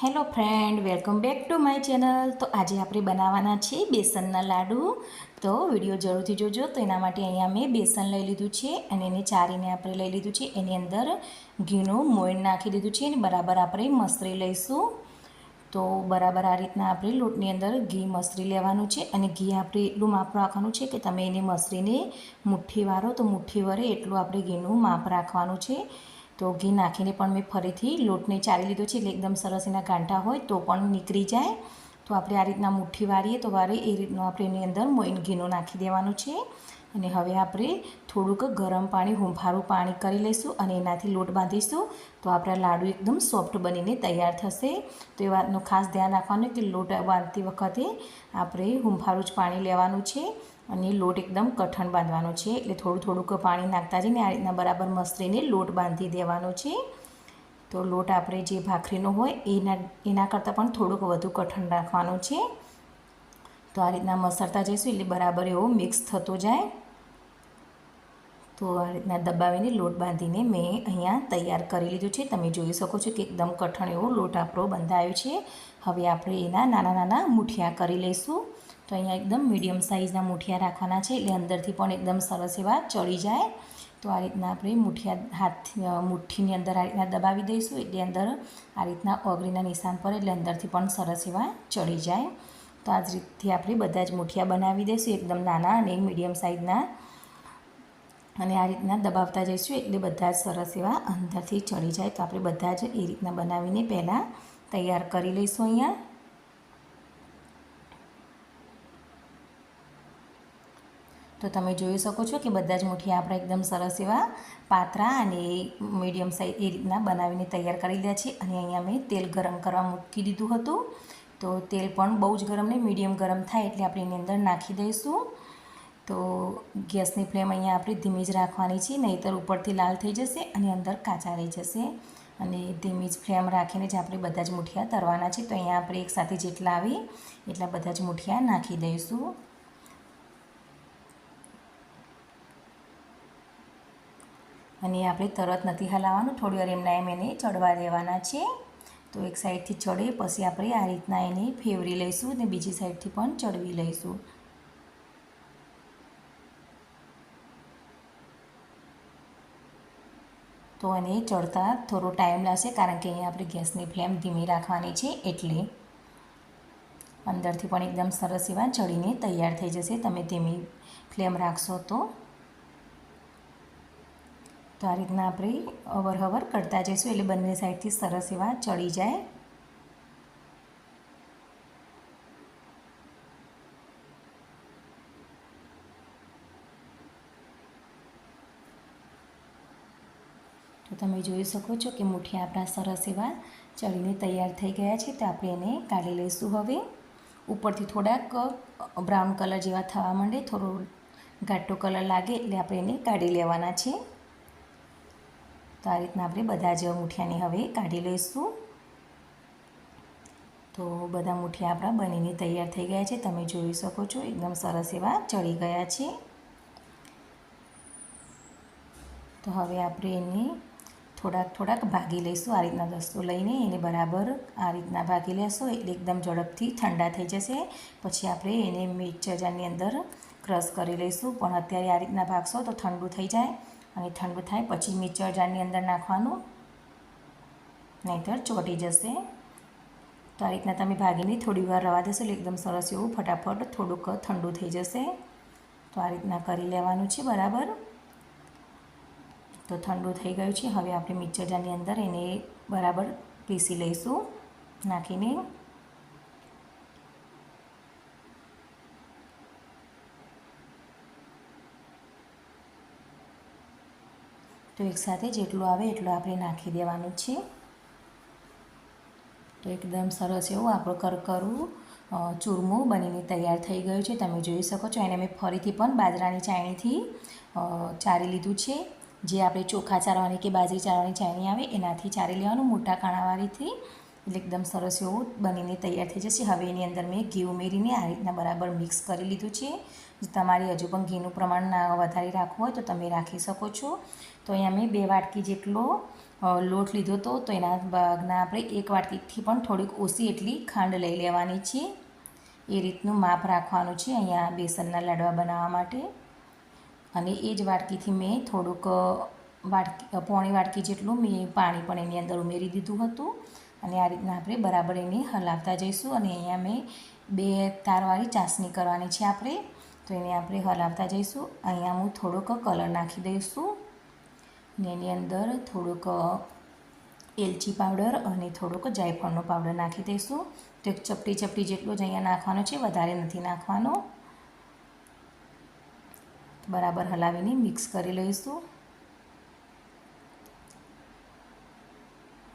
Hello friend, welcome back to my channel. તો આજે આપણે બનાવવાના છે બેસનના લાડુ. તો વિડીયો જરૂરથી જોજો. તો એના માટે અહીંયા મેં બેસન લઈ લીધું છે અને એને ચારીને આપણે લઈ લીધું છે. એની અંદર ઘીનું મોઈન નાખી દીધું છે અને બરાબર આપણે મસળી લઈશું. તો બરાબર આ રીતના આપણે લોટની અંદર ઘી મસળી લેવાનું છે અને ઘી આપણે એટલું માપ રાખવાનું છે કે તમે એને મસળીને મુઠ્ઠી વારો તો મુઠ્ઠી વરે એટલું આપણે ઘીનું માપ રાખવાનું છે. તો ઘી નાખીને પણ મેં ફરીથી લોટને ચાળી લીધો છે એટલે એકદમ સરસ એના ગાંઠા હોય તો પણ નીકળી જાય. તો આપણે આ રીતના મુઠ્ઠી વારીએ તો વારે એ રીતનું આપણે એની અંદર મોઈન ઘીનું નાખી દેવાનું છે. અને હવે આપણે થોડુંક ગરમ પાણી હુંફાળું પાણી કરી લઈશું અને એનાથી લોટ બાંધીશું. તો આપણા લાડુ એકદમ સોફ્ટ બનીને તૈયાર થશે. તો એ વાતનું ખાસ ધ્યાન રાખવાનું કે લોટ બાંધતી વખતે આપણે હુંફાળું જ પાણી લેવાનું છે અને લોટ એકદમ કઠણ બાંધવાનો છે. એટલે થોડું થોડુંક પાણી નાખતા જઈને આ રીતના બરાબર મસળીને લોટ બાંધી દેવાનો છે. તો લોટ આપણે જે ભાખરીનો હોય એના કરતાં પણ થોડુંક વધુ કઠણ રાખવાનો છે. તો આ રીતના મસળતા જઈશું એટલે બરાબર એવો મિક્સ થતો જાય. તો આ રીતના દબાવીને લોટ બાંધીને મેં અહીંયા તૈયાર કરી લીધું છે. તમે જોઈ શકો છો કે એકદમ કઠણ એવો લોટ આપણો બંધાયો છે. હવે આપણે એના નાના નાના મૂઠિયા કરી લઈશું. તો અહીંયા એકદમ મીડિયમ સાઇઝના મૂઠિયા રાખવાના છે એટલે અંદરથી પણ એકદમ સરસ એવા ચડી જાય. તો આ રીતના આપણે મુઠ્ઠીની અંદર આ રીતના દબાવી દઈશું એટલે અંદર આ રીતના ઓગળીના નિશાન પર એટલે અંદરથી પણ સરસ એવા ચડી જાય. તો આ જ રીતથી આપણે બધા જ મૂઠિયા બનાવી દઈશું એકદમ નાના અને મીડિયમ સાઇઝના. અને આ રીતના દબાવતા જઈશું એટલે બધા જ સરસ એવા અંદરથી ચડી જાય. તો આપણે બધા જ એ રીતના બનાવીને પહેલાં તૈયાર કરી લઈશું અહીંયા. તો તમે જોઈ શકો છો કે બધા જ મૂઠિયા આપણે એકદમ સરસ એવા પાતળા અને મીડિયમ સાઇઝ એ રીતના બનાવીને તૈયાર કરી લીધા છે. અને અહીંયા મેં તેલ ગરમ કરવા મૂકી દીધું હતું. તો તેલ પણ બહુ જ ગરમ નહીં, મીડિયમ ગરમ થાય એટલે આપણે એની અંદર નાખી દઈશું. તો ગેસની ફ્લેમ અહીંયા આપણે ધીમી જ રાખવાની છે, નહીંતર ઉપરથી લાલ થઈ જશે અને અંદર કાચા રહી જશે. અને ધીમી જ ફ્લેમ રાખીને જ આપણે બધા જ મૂઠિયા તળવાના છે. તો અહીંયા આપણે એકસાથે જેટલા આવે એટલા બધા જ મૂઠિયા નાખી દઈશું. અને આપણે તરત નથી હલાવવાનું, થોડી વાર એમના એમ એને ચડવા દેવાના છે. તો એક સાઈડથી ચડે પછી આપણે આ રીતના એને ફેવરી લઈશું અને બીજી સાઈડથી પણ ચડવી લઈશું. તો એને ચડતા થોડો ટાઈમ લાગશે કારણ કે અહીંયા આપણે ગેસની ફ્લેમ ધીમી રાખવાની છે એટલે અંદરથી પણ એકદમ સરસ એવા ચડીને તૈયાર થઈ જશે તમે ધીમી ફ્લેમ રાખશો તો. તો આ રીતના આપણે અવર કરતા જઈશું એટલે બંને સાઈડથી સરસ એવા ચડી જાય. તો તમે જોઈ શકો છો કે મૂઠિયા આપણા સરસ એવા ચડીને તૈયાર થઈ ગયા છે. તો આપણે એને કાઢી લઈશું. હવે ઉપરથી થોડાક બ્રાઉન કલર જેવા થવા માંડે, થોડો ઘાટો કલર લાગે એટલે આપણે એને કાઢી લેવાના છે. તો આ રીતના આપણે બધા જ મૂઠિયાને હવે કાઢી લઈશું. તો બધા મૂઠિયા આપણા બનીને તૈયાર થઈ ગયા છે. તમે જોઈ શકો છો એકદમ સરસ એવા ચડી ગયા છે. તો હવે આપણે એને થોડાક ભાગી લઈશું. આ રીતના દસ્તો લઈને એને બરાબર આ રીતના ભાગી લેશો એટલે એકદમ ઝડપથી ઠંડા થઈ જશે. પછી આપણે એને મિક્સર જારની અંદર ક્રશ કરી લઈશું. પણ અત્યારે આ રીતના ભાગશો તો ઠંડુ થઈ જાય અને ઠંડુ થાય પછી મિક્સર જારની અંદર નાખવાનું, નહીંતર ચોંટી જશે. તો આ રીતના તમે ભાગીને થોડી વાર રવા દેશો એટલે એકદમ સરસ એવું ફટાફટ થોડુંક ઠંડુ થઈ જશે. તો આ રીતના કરી લેવાનું છે બરાબર. તો ઠંડુ થઈ ગયું છે. હવે આપણે મિક્સર જારની અંદર એને બરાબર પીસી લઈશું નાખીને. તો એકસાથે જેટલું આવે એટલું આપણે નાખી દેવાનું છે. તો એકદમ સરસ એવું આપણું કરકરું ચૂરમું બનીને તૈયાર થઈ ગયું છે. તમે જોઈ શકો છો એને મેં ફરીથી પણ બાજરાની ચાળણીથી ચાળી લીધું છે. જે આપણે ચોખા ચાળવાની કે બાજરી ચાળવાની ચાળણી આવે એનાથી ચાળી લેવાનું, મોટા કાણાવાળીથી, એટલે એકદમ સરસ એવું બનીને તૈયાર થઈ જશે. હવે એની અંદર મેં ઘી ઉમેરીને આ રીતના બરાબર મિક્સ કરી લીધું છે. તમારે હજુ પણ ઘીનું પ્રમાણ વધારે રાખવું હોય તો તમે રાખી શકો છો. તો અહીંયા મેં 2 વાટકી જેટલો લોટ લીધો હતો, તો એના ભાગના આપણે 1 વાટકીથી પણ થોડીક ઓછી એટલી ખાંડ લઈ લેવાની છે. એ રીતનું માપ રાખવાનું છે અહીંયા બેસનના લાડવા બનાવવા માટે. અને એ જ વાટકીથી મેં થોડુંક પોણી વાટકી જેટલું મેં પાણી પણ એની અંદર ઉમેરી દીધું હતું. અને આ રીતના આપણે બરાબર એને હલાવતા જઈશું. અને અહીંયા મેં 2 તારવાળી ચાસણી કરવાની છે આપણે, તો એને આપણે હલાવતા જઈશું. અહીંયા હું થોડોક કલર નાખી દઈશું ને એની અંદર થોડુંક એલચી પાવડર અને થોડોક જાયફળનો પાવડર નાખી દઈશું. તો એક ચપટી જેટલો જ અહીંયા નાખવાનો છે, વધારે નથી નાખવાનો. બરાબર હલાવીને મિક્સ કરી લઈશું.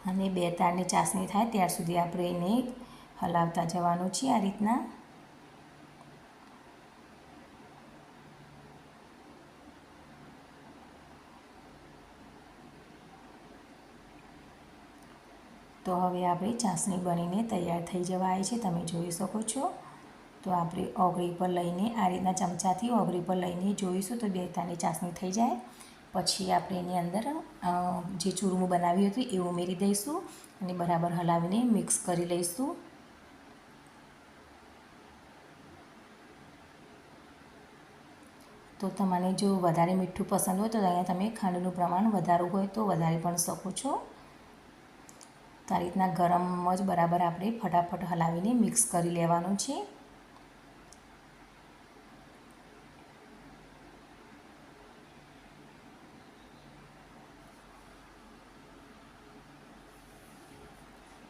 અને 2 તારની ચાસણી થાય ત્યાર સુધી આપણે એને હલાવતા જવાનું છે આ રીતના. તો હવે આપણી ચાસણી બનીને તૈયાર થઈ જવા આવી છે, તમે જોઈ શકો છો. તો આપણે ઓગળી પર લઈને આ રીતના ચમચાથી ઓગળી પર લઈને જોઈશું તો 2 તારની ચાસણી થઈ જાય. પછી આપણે એની અંદર જે ચૂરમું બનાવ્યું હતું એ ઉમેરી દઈશું અને બરાબર હલાવીને મિક્સ કરી લઈશું. તો તમને જો વધારે મીઠું પસંદ હોય તો અહીંયા તમે ખાંડનું પ્રમાણ વધારવું હોય તો વધારી પણ શકો છો. તો આ રીતના ગરમ જ બરાબર આપણે ફટાફટ હલાવીને મિક્સ કરી લેવાનું છે.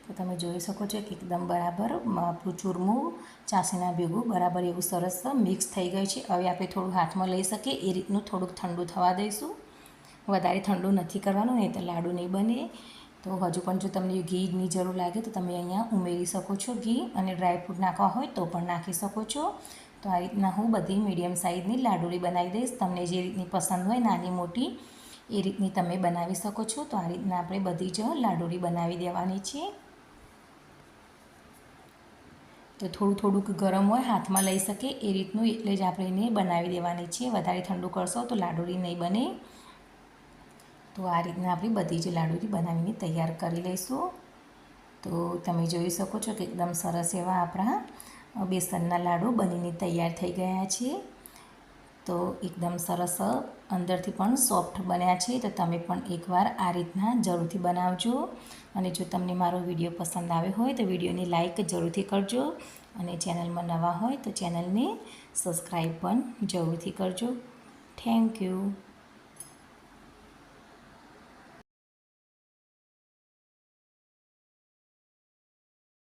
તો તમે જોઈ શકો છો કે એકદમ બરાબર આપણું ચૂરમું ચાસણીના ભેગું બરાબર એવું સરસ મિક્સ થઈ ગયું છે. હવે આપણે થોડું હાથમાં લઈ શકીએ એ રીતનું થોડુંક ઠંડુ થવા દઈશું. વધારે ઠંડુ નથી કરવાનું, નહીં તો લાડુ નહીં બને. તો હજુ પણ જો તમને ઘીની જરૂર લાગે તો તમે અહીંયા ઉમેરી શકો છો ઘી, અને ડ્રાયફ્રૂટ નાખવા હોય તો પણ નાખી શકો છો. તો આ રીતના હું બધી મીડિયમ સાઇઝની લાડુળી બનાવી દઈશ. તમને જે રીતની પસંદ હોય નાની મોટી એ રીતની તમે બનાવી શકો છો. તો આ રીતના આપણે બધી જ લાડુળી બનાવી દેવાની છે. તો થોડુંક ગરમ હોય હાથમાં લઈ શકે એ રીતનું એટલે જ આપણે એને બનાવી દેવાની છે. વધારે ઠંડુ કરશો તો લાડુળી નહીં બને. તો આ રીતના આપણે બધી જ લાડુળી બનાવીને તૈયાર કરી લઈશું. તો તમે જોઈ શકો છો કે એકદમ સરસ એવા આપણા બેસનના લાડુ બનીને તૈયાર થઈ ગયા છે. તો એકદમ સરસ અંદરથી પણ સોફ્ટ બન્યા છે. તો તમે પણ એકવાર આ રીતના જરૂરથી બનાવજો. અને જો તમને મારો વિડીયો પસંદ આવ્યો હોય તો વિડીયોને લાઈક જરૂરથી કરજો. અને ચેનલમાં નવા હોય તો ચેનલને સબસ્ક્રાઈબ પણ જરૂરથી કરજો. Thank you.